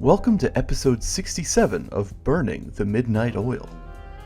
Welcome to episode 67 of Burning the Midnight Oil.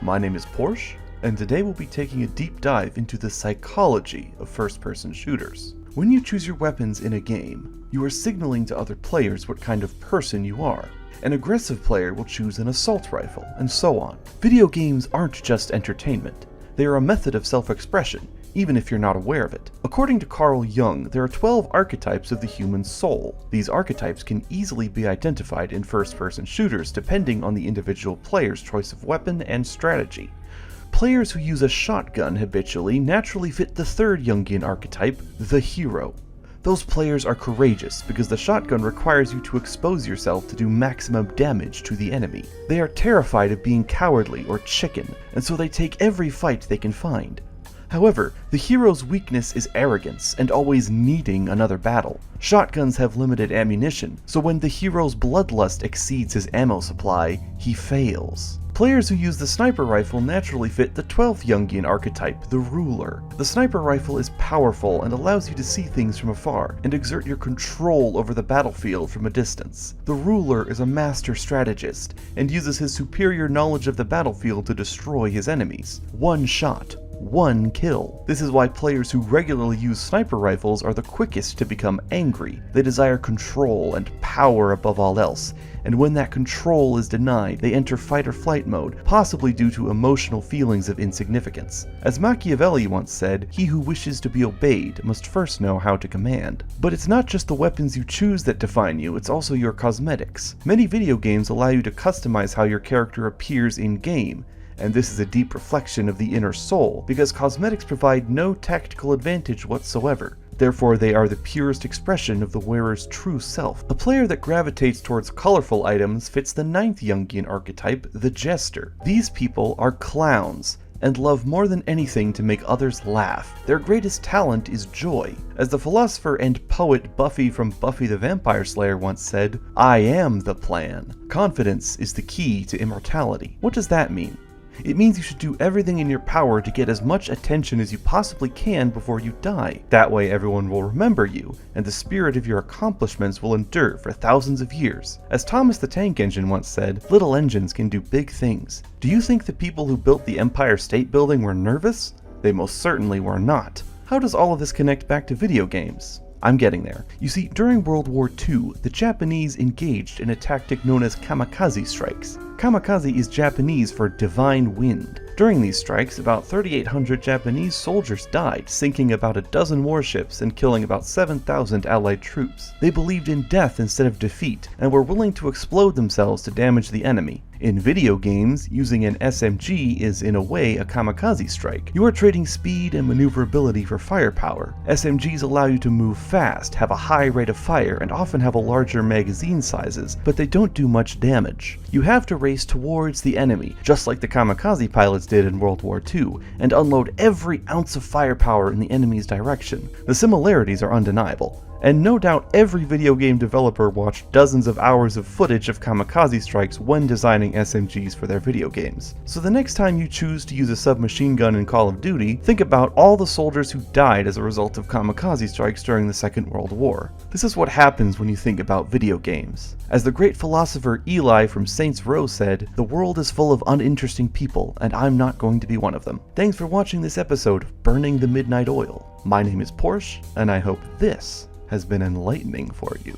My name is Porsche, and today we'll be taking a deep dive into the psychology of first-person shooters. When you choose your weapons in a game, you are signaling to other players what kind of person you are. An aggressive player will choose an assault rifle, and so on. Video games aren't just entertainment. They are a method of self-expression, even if you're not aware of it. According to Carl Jung, there are 12 archetypes of the human soul. These archetypes can easily be identified in first-person shooters depending on the individual player's choice of weapon and strategy. Players who use a shotgun habitually naturally fit the third Jungian archetype, the hero. Those players are courageous because the shotgun requires you to expose yourself to do maximum damage to the enemy. They are terrified of being cowardly or chicken, and so they take every fight they can find. However, the hero's weakness is arrogance and always needing another battle. Shotguns have limited ammunition, so when the hero's bloodlust exceeds his ammo supply, he fails. Players who use the sniper rifle naturally fit the 12th Jungian archetype, the ruler. The sniper rifle is powerful and allows you to see things from afar and exert your control over the battlefield from a distance. The ruler is a master strategist and uses his superior knowledge of the battlefield to destroy his enemies. One shot, one kill. This is why players who regularly use sniper rifles are the quickest to become angry. They desire control and power above all else, and when that control is denied, they enter fight or flight mode, possibly due to emotional feelings of insignificance. As Machiavelli once said, he who wishes to be obeyed must first know how to command. But it's not just the weapons you choose that define you, it's also your cosmetics. Many video games allow you to customize how your character appears in-game, and this is a deep reflection of the inner soul, because cosmetics provide no tactical advantage whatsoever. Therefore, they are the purest expression of the wearer's true self. A player that gravitates towards colorful items fits the 9th Jungian archetype, the jester. These people are clowns, and love more than anything to make others laugh. Their greatest talent is joy. As the philosopher and poet Buffy from Buffy the Vampire Slayer once said, "I am the plan." Confidence is the key to immortality. What does that mean? It means you should do everything in your power to get as much attention as you possibly can before you die. That way everyone will remember you, and the spirit of your accomplishments will endure for thousands of years. As Thomas the Tank Engine once said, little engines can do big things. Do you think the people who built the Empire State Building were nervous? They most certainly were not. How does all of this connect back to video games? I'm getting there. You see, during World War II, the Japanese engaged in a tactic known as kamikaze strikes. Kamikaze is Japanese for divine wind. During these strikes, about 3,800 Japanese soldiers died, sinking about a dozen warships and killing about 7,000 Allied troops. They believed in death instead of defeat, and were willing to explode themselves to damage the enemy. In video games, using an SMG is in a way a kamikaze strike. You are trading speed and maneuverability for firepower. SMGs allow you to move fast, have a high rate of fire, and often have a larger magazine sizes, but they don't do much damage. You have to race towards the enemy, just like the kamikaze pilots did in World War II, and unload every ounce of firepower in the enemy's direction. The similarities are undeniable. And no doubt every video game developer watched dozens of hours of footage of kamikaze strikes when designing SMGs for their video games. So the next time you choose to use a submachine gun in Call of Duty, think about all the soldiers who died as a result of kamikaze strikes during the Second World War. This is what happens when you think about video games. As the great philosopher Eli from Saints Row said, "The world is full of uninteresting people, and I'm not going to be one of them." Thanks for watching this episode of Burning the Midnight Oil. My name is Porsche, and I hope this has been enlightening for you.